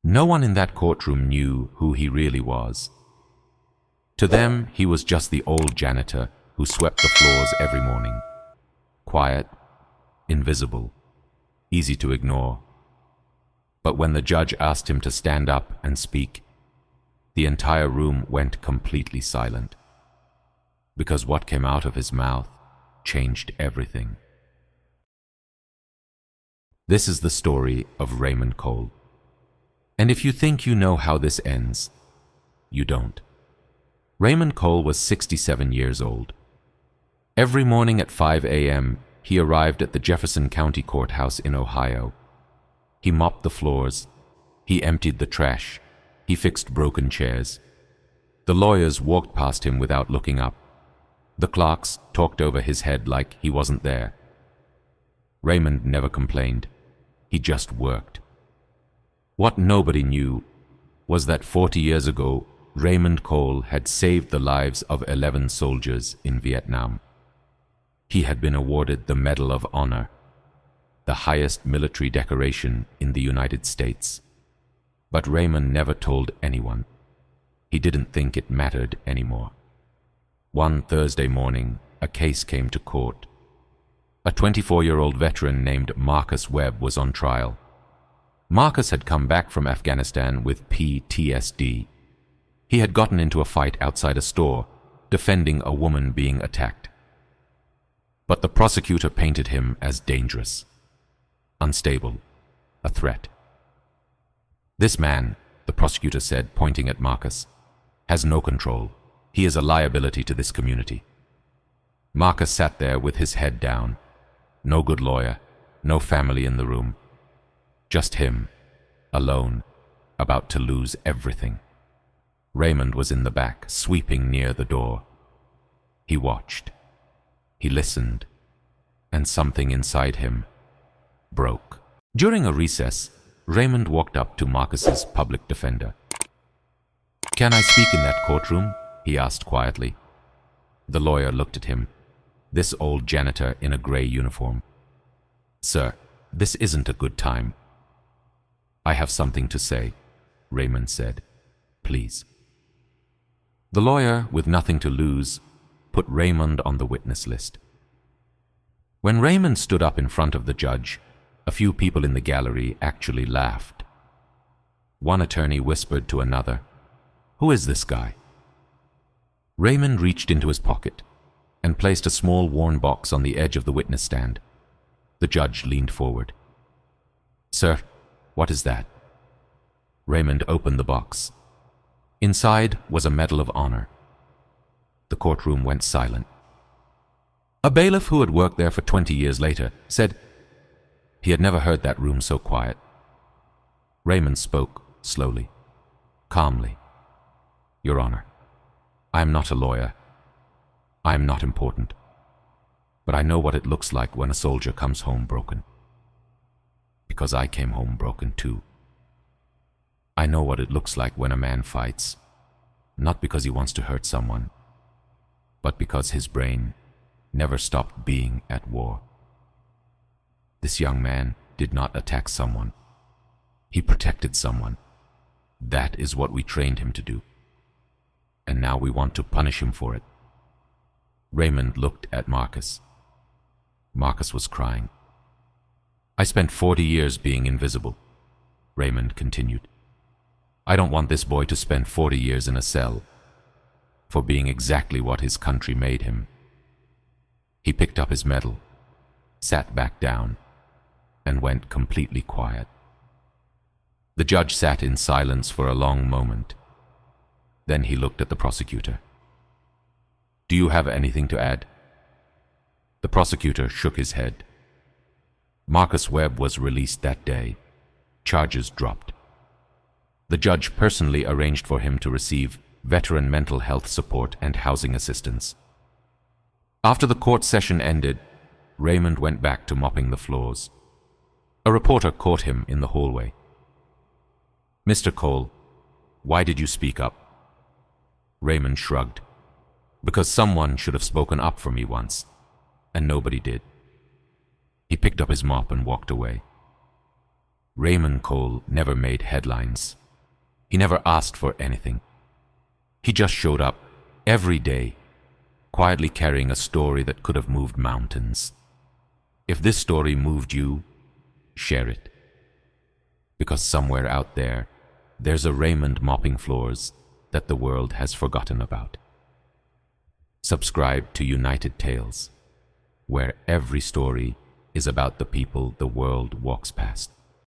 No one in that courtroom knew who he really was. To them, he was just the old janitor who swept the floors every morning. Quiet, invisible, easy to ignore. But when the judge asked him to stand up and speak, the entire room went completely silent, because what came out of his mouth changed everything. This is the story of Raymond Cole. And if you think you know how this ends, you don't. Raymond Cole was 67 years old. Every morning at 5 a.m., he arrived at the Jefferson County Courthouse in Ohio. He mopped the floors. He emptied the trash. He fixed broken chairs. The lawyers walked past him without looking up. The clerks talked over his head like he wasn't there. Raymond never complained. He just worked. What nobody knew was that 40 years ago, Raymond Cole had saved the lives of 11 soldiers in Vietnam. He had been awarded the Medal of Honor, the highest military decoration in the United States. But Raymond never told anyone. He didn't think it mattered anymore. One Thursday morning, a case came to court. A 24-year-old veteran named Marcus Webb was on trial. Marcus had come back from Afghanistan with PTSD. He had gotten into a fight outside a store, defending a woman being attacked. But the prosecutor painted him as dangerous, unstable, a threat. This man, the prosecutor said, pointing at Marcus, has no control. He is a liability to this community. Marcus sat there with his head down. No good lawyer, no family in the room. Just him, alone, about to lose everything. Raymond was in the back, sweeping near the door. He watched. He listened. And something inside him broke. During a recess, Raymond walked up to Marcus's public defender. "Can I speak in that courtroom?" he asked quietly. The lawyer looked at him, this old janitor in a gray uniform. "Sir, this isn't a good time." "I have something to say," Raymond said. "Please." The lawyer, with nothing to lose, put Raymond on the witness list. When Raymond stood up in front of the judge, a few people in the gallery actually laughed. One attorney whispered to another, "Who is this guy?" Raymond reached into his pocket and placed a small worn box on the edge of the witness stand. The judge leaned forward. "Sir, what is that?" Raymond opened the box. Inside was a Medal of Honor. The courtroom went silent. A bailiff who had worked there for 20 years later said he had never heard that room so quiet. Raymond spoke slowly, calmly. "Your Honor, I am not a lawyer. I am not important. But I know what it looks like when a soldier comes home broken. Because I came home broken too. I know what it looks like when a man fights, not because he wants to hurt someone, but because his brain never stopped being at war. This young man did not attack someone. He protected someone. That is what we trained him to do. And now we want to punish him for it." Raymond looked at Marcus. Marcus was crying. "I spent 40 years being invisible," Raymond continued. "I don't want this boy to spend 40 years in a cell for being exactly what his country made him." He picked up his medal, sat back down, and went completely quiet. The judge sat in silence for a long moment. Then he looked at the prosecutor. "Do you have anything to add?" The prosecutor shook his head. Marcus Webb was released that day. Charges dropped. The judge personally arranged for him to receive veteran mental health support and housing assistance. After the court session ended, Raymond went back to mopping the floors. A reporter caught him in the hallway. "Mr. Cole, why did you speak up?" Raymond shrugged. "Because someone should have spoken up for me once, and nobody did." He picked up his mop and walked away. Raymond Cole never made headlines. He never asked for anything. He just showed up every day, quietly carrying a story that could have moved mountains. If this story moved you, share it. Because somewhere out there, there's a Raymond mopping floors that the world has forgotten about. Subscribe to United Tales, where every story is about the people the world walks past.